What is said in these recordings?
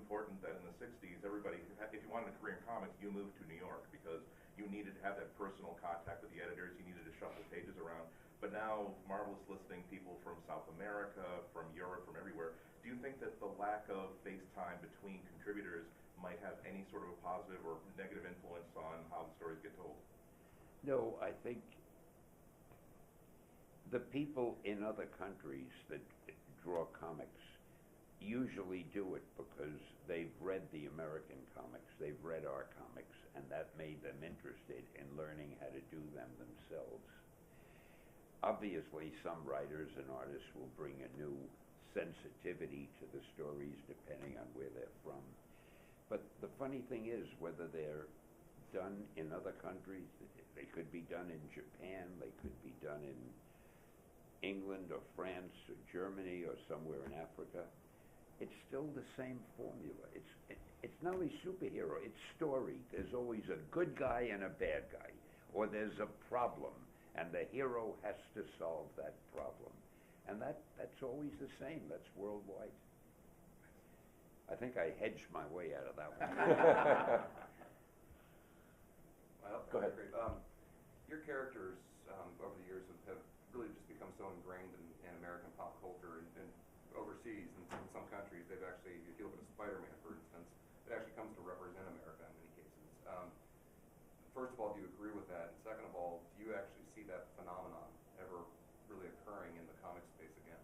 important that in the 60s, everybody, if you wanted a career in comics, you moved to New York because you needed to have that personal contact with the editors, you needed to shuffle pages around. But now, Marvel is listing people from South America, from Europe, from everywhere. Do you think that the lack of face time between contributors might have any sort of a positive or negative influence on how the stories get told? No, I think the people in other countries that draw comics usually do it because they've read the American comics, they've read our comics, and that made them interested in learning how to do them themselves. Obviously, some writers and artists will bring a new sensitivity to the stories depending on where they're from. But the funny thing is, whether they're done in other countries, they could be done in Japan, they could be done in England or France or Germany or somewhere in Africa, it's still the same formula. It's not only superhero, it's story. There's always a good guy and a bad guy, or there's a problem, and the hero has to solve that problem. And that's always the same. That's worldwide. I think I hedged my way out of that one. Well, go ahead. Great. Your characters over the years have really just become so ingrained in American pop culture and overseas. In some countries, they've actually, if you look at Spider-Man, for instance, it actually comes to represent America in many cases. First of all, do you agree with that? And second of all, do you actually see that phenomenon ever really occurring in the comic space again?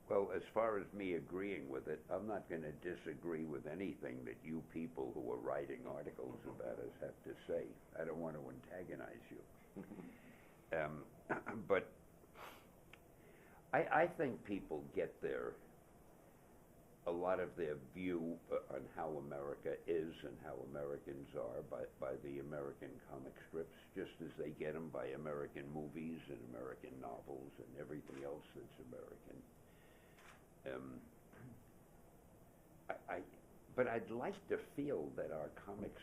Well, as far as me agreeing with it, I'm not going to disagree with anything that you people who are writing articles about us have to say. I don't want to antagonize you. But I think people get a lot of their view on how America is and how Americans are by the American comic strips, just as they get them by American movies and American novels and everything else that's American. But I'd like to feel that our comics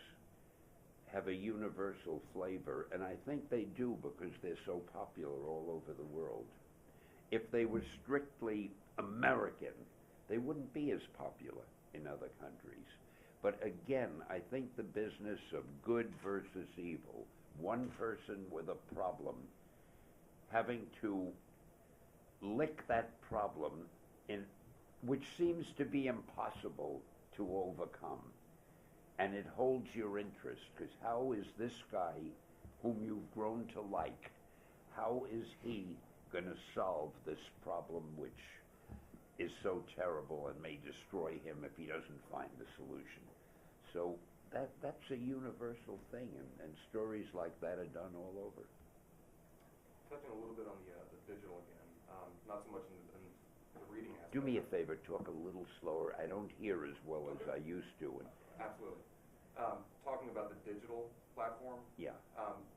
have a universal flavor, and I think they do because they're so popular all over the world. If they were strictly American, they wouldn't be as popular in other countries. But again, I think the business of good versus evil, one person with a problem having to lick that problem which seems to be impossible to overcome. And it holds your interest, because how is this guy, whom you've grown to like, how is he going to solve this problem which is so terrible and may destroy him if he doesn't find the solution? So that's a universal thing, and stories like that are done all over. Touching a little bit on the digital again, not so much in the reading aspect. Do me a favor, talk a little slower. I don't hear as well as I used to. Absolutely. Talking about the digital platform, Yeah.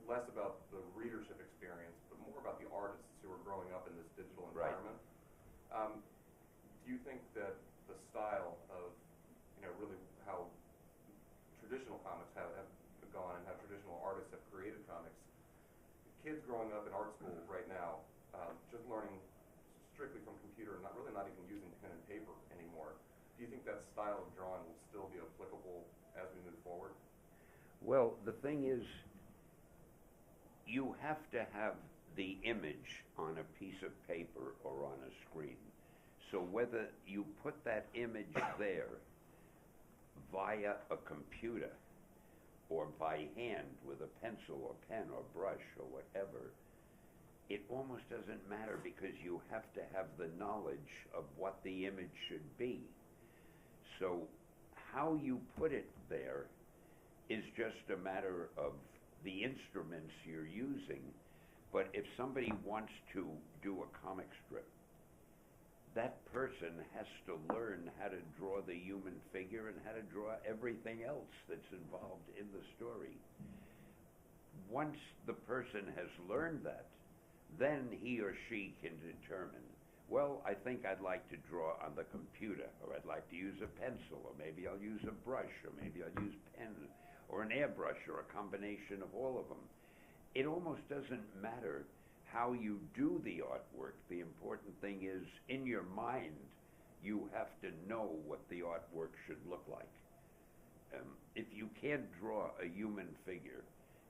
Less about the readership experience, but more about the artists who are growing up in this digital environment. Right. Do you think that the style of, really how traditional comics have gone and how traditional artists have created comics, kids growing up in art school right now, just learning strictly from computer, not even using pen and paper anymore, do you think that style of drawing will still be applicable as we move forward? Well, the thing is, you have to have the image on a piece of paper or on a screen. So whether you put that image there via a computer or by hand with a pencil or pen or brush or whatever, it almost doesn't matter, because you have to have the knowledge of what the image should be. So how you put it there is just a matter of the instruments you're using. But if somebody wants to do a comic strip, that person has to learn how to draw the human figure and how to draw everything else that's involved in the story. Once the person has learned that, then he or she can determine, well, I think I'd like to draw on the computer, or I'd like to use a pencil, or maybe I'll use a brush, or maybe I'll use pen, or an airbrush, or a combination of all of them. It almost doesn't matter how you do the artwork. The important thing is, in your mind, you have to know what the artwork should look like. If you can't draw a human figure,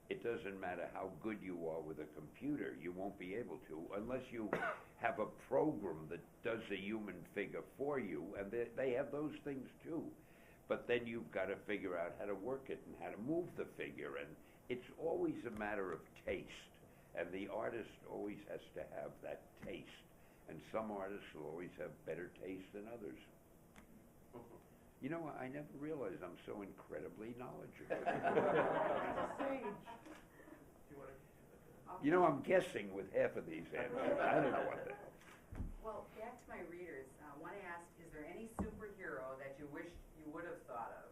it doesn't matter how good you are with a computer, you won't be able to, unless you have a program that does a human figure for you, and they have those things too. But then you've got to figure out how to work it and how to move the figure, and it's always a matter of taste, and the artist always has to have that taste, and some artists will always have better taste than others. You know, I never realized I'm so incredibly knowledgeable. You know, I'm guessing with half of these answers. I don't know what the hell. Well, back to my readers, I want to ask, is there any superhero that you wish you would have thought of?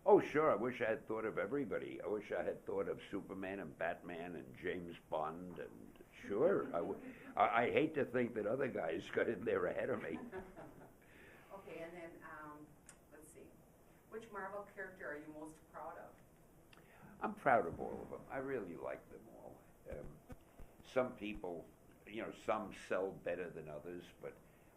Oh, sure, I wish I had thought of everybody. I wish I had thought of Superman and Batman and James Bond, and sure. I hate to think that other guys got in there ahead of me. Okay, and then, let's see. Which Marvel character are you most proud of? I'm proud of all of them. I really like them all. Some people, you know, some sell better than others, but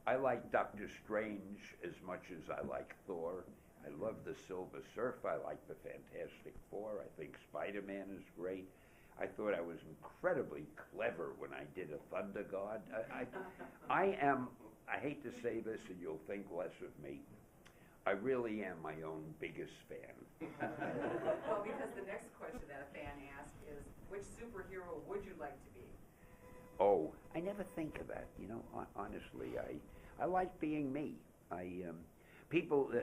I like Doctor Strange as much as I like Thor. I love the Silver Surfer. I like the Fantastic Four. I think Spider-Man is great. I thought I was incredibly clever when I did a Thunder God. I hate to say this and you'll think less of me, I really am my own biggest fan. Well, because the next question that a fan asked is, which superhero would you like to be? Oh, I never think of that, you know, honestly. I like being me.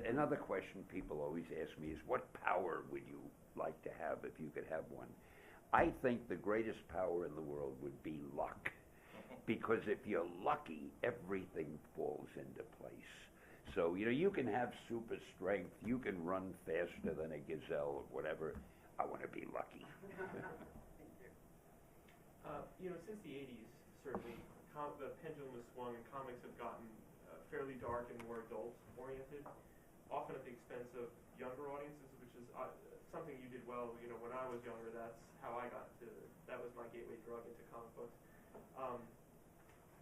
Another question people always ask me is, what power would you like to have if you could have one? I think the greatest power in the world would be luck. Because if you're lucky, everything falls into place. So, you know, you can have super strength, you can run faster than a gazelle or whatever. I want to be lucky. You know, since the 80s, certainly, the pendulum has swung and comics have gotten fairly dark and more adult-oriented, often at the expense of younger audiences, which is something you did well. You know, when I was younger, that's how I got to, that was my gateway drug into comic books.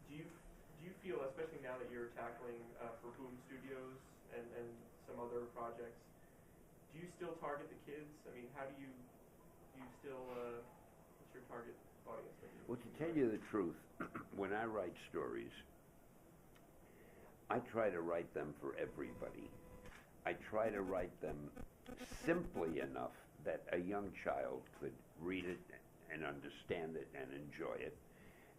Do you feel, especially now that you're tackling for Boom Studios and some other projects, do you still target the kids? I mean, how do you still, what's your target audience? Well, to tell you the truth, when I write stories, I try to write them for everybody. I try to write them simply enough that a young child could read it and understand it and enjoy it.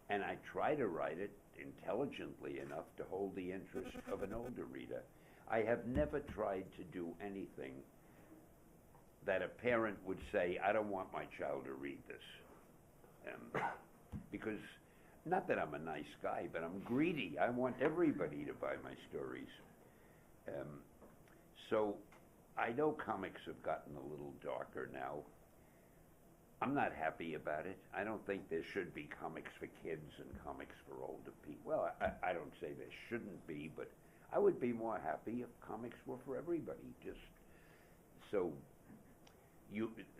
And I try to write it intelligently enough to hold the interest of an older reader. I have never tried to do anything that a parent would say, I don't want my child to read this. Because, not that I'm a nice guy, but I'm greedy. I want everybody to buy my stories. So I know comics have gotten a little darker now. I'm not happy about it. I don't think there should be comics for kids and comics for older people. Well, I don't say there shouldn't be, but I would be more happy if comics were for everybody. Just so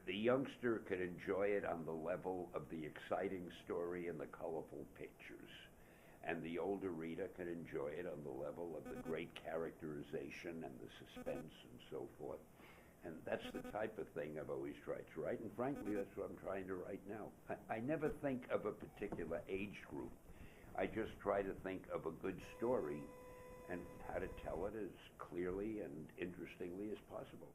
the youngster could enjoy it on the level of the exciting story and the colorful pictures, and the older reader can enjoy it on the level of the great characterization and the suspense and so forth. And that's the type of thing I've always tried to write, and frankly, that's what I'm trying to write now. I never think of a particular age group. I just try to think of a good story and how to tell it as clearly and interestingly as possible.